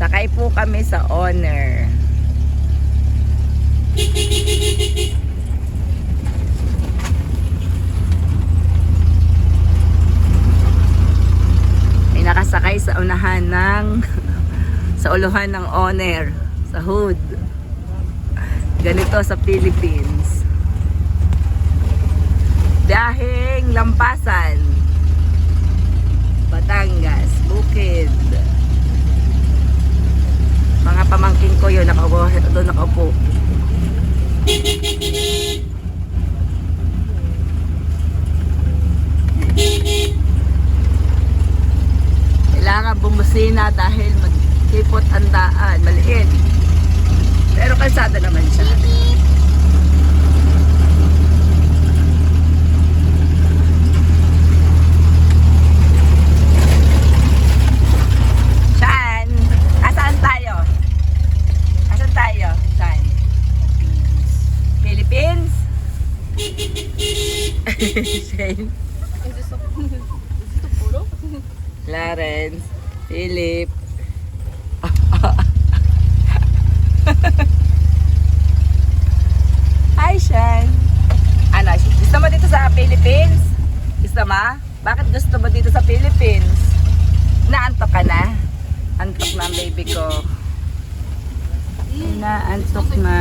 Sakay po kami sa Honor. May nakasakay sa unahan ng sa uluhan ng Honor, sa hood. Ganito sa Philippines. Biyaheng Lampasan, Batangas, Bukid. Mga pamangking ko yun, doon nakaupo. Kailangan bumusina dahil magkipot ang daan, maliit. Pero kalsada naman siya. Saan? Asaan tayo? Asan tayo? Saan? Philippines? Shane? Is it a photo? Clarence, Philip. Hi, Shane. Ano, gusto mo dito sa Philippines? Gusto mo? Bakit gusto mo dito sa Philippines? Naantok ka na? Antok na ang baby ko. Naantok na.